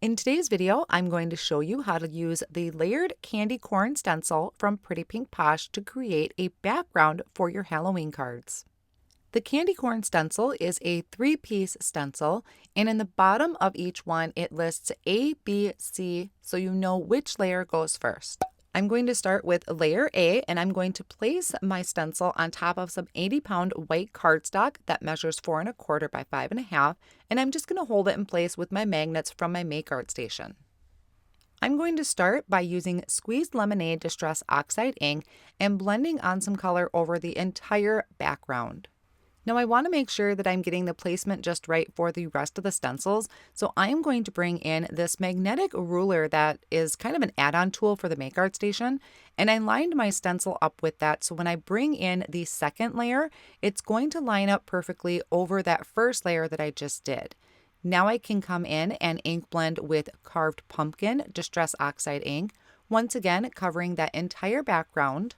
In today's video, I'm going to show you how to use the Layered Candy Corn Stencil from Pretty Pink Posh to create a background for your Halloween cards. The Candy Corn Stencil is a 3-piece stencil, and in the bottom of each one it lists A, B, C, so you know which layer goes first. I'm going to start with layer A, and I'm going to place my stencil on top of some 80-pound white cardstock that measures 4 1/4 by 5 1/2, and I'm just going to hold it in place with my magnets from my Make Art station. I'm going to start by using Squeezed Lemonade Distress Oxide ink and blending on some color over the entire background. Now I want to make sure that I'm getting the placement just right for the rest of the stencils, so I'm going to bring in this magnetic ruler that is kind of an add-on tool for the Make Art station, and I lined my stencil up with that, so when I bring in the second layer, it's going to line up perfectly over that first layer that I just did. Now I can come in and ink blend with Carved Pumpkin Distress Oxide ink, once again covering that entire background.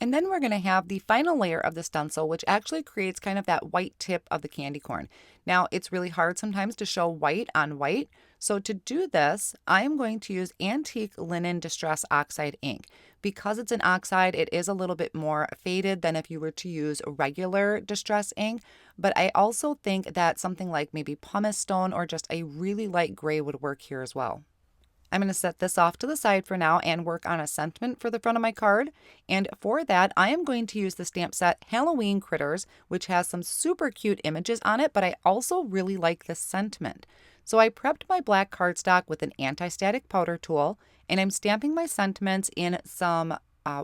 And then we're going to have the final layer of the stencil, which actually creates kind of that white tip of the candy corn. Now, it's really hard sometimes to show white on white. So to do this, I am going to use Antique Linen Distress Oxide ink. Because it's an oxide, it is a little bit more faded than if you were to use regular distress ink. But I also think that something like maybe pumice stone or just a really light gray would work here as well. I'm going to set this off to the side for now and work on a sentiment for the front of my card. And for that, I am going to use the stamp set Halloween Critters, which has some super cute images on it, but I also really like the sentiment. So I prepped my black cardstock with an anti-static powder tool, and I'm stamping my sentiments in some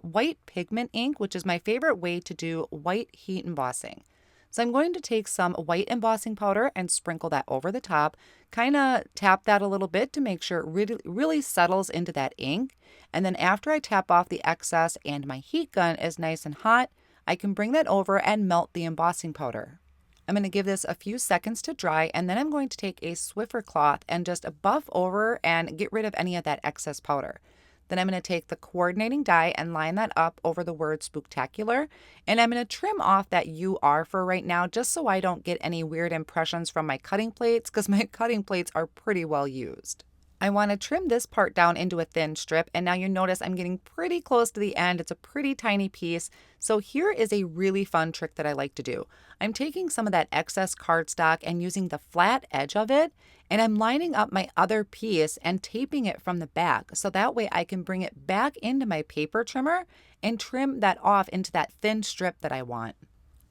white pigment ink, which is my favorite way to do white heat embossing. So I'm going to take some white embossing powder and sprinkle that over the top, kind of tap that a little bit to make sure it really settles into that ink. And then after I tap off the excess and my heat gun is nice and hot, I can bring that over and melt the embossing powder. I'm going to give this a few seconds to dry, and then I'm going to take a Swiffer cloth and just buff over and get rid of any of that excess powder. Then I'm going to take the coordinating die and line that up over the word Spooktacular. And I'm going to trim off that UR for right now, just so I don't get any weird impressions from my cutting plates, because my cutting plates are pretty well used. I want to trim this part down into a thin strip, and now you notice I'm getting pretty close to the end. It's a pretty tiny piece. So here is a really fun trick that I like to do. I'm taking some of that excess cardstock and using the flat edge of it, and I'm lining up my other piece and taping it from the back, so that way I can bring it back into my paper trimmer and trim that off into that thin strip that I want.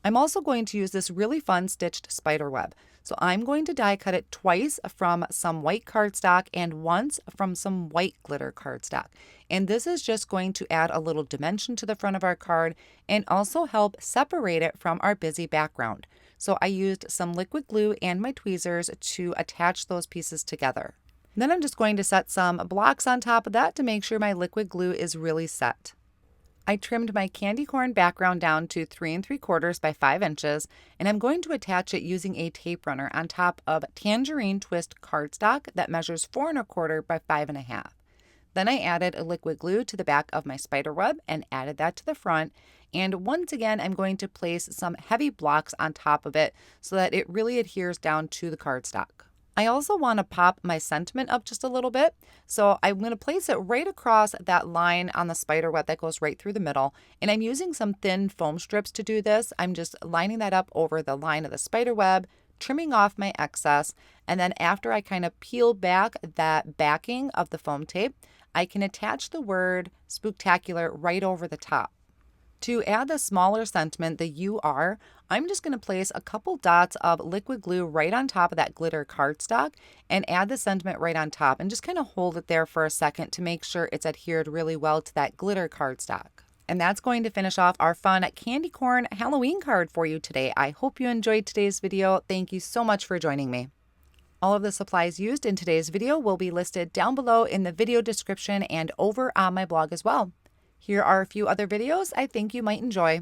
I'm also going to use this really fun stitched spider web. So I'm going to die cut it twice from some white cardstock and once from some white glitter cardstock. And this is just going to add a little dimension to the front of our card and also help separate it from our busy background. So I used some liquid glue and my tweezers to attach those pieces together. Then I'm just going to set some blocks on top of that to make sure my liquid glue is really set. I trimmed my candy corn background down to 3 3/4 by 5 inches, and I'm going to attach it using a tape runner on top of Tangerine twist cardstock that measures 4 1/4 by 5 1/2. Then I added a liquid glue to the back of my spider web and added that to the front. And once again, I'm going to place some heavy blocks on top of it so that it really adheres down to the cardstock. I also want to pop my sentiment up just a little bit, so I'm going to place it right across that line on the spider web that goes right through the middle, and I'm using some thin foam strips to do this. I'm just lining that up over the line of the spider web, trimming off my excess, and then after I kind of peel back that backing of the foam tape, I can attach the word Spooktacular right over the top. To add the smaller sentiment, the UR, I'm just going to place a couple dots of liquid glue right on top of that glitter cardstock and add the sentiment right on top and just kind of hold it there for a second to make sure it's adhered really well to that glitter cardstock. And that's going to finish off our fun candy corn Halloween card for you today. I hope you enjoyed today's video. Thank you so much for joining me. All of the supplies used in today's video will be listed down below in the video description and over on my blog as well. Here are a few other videos I think you might enjoy.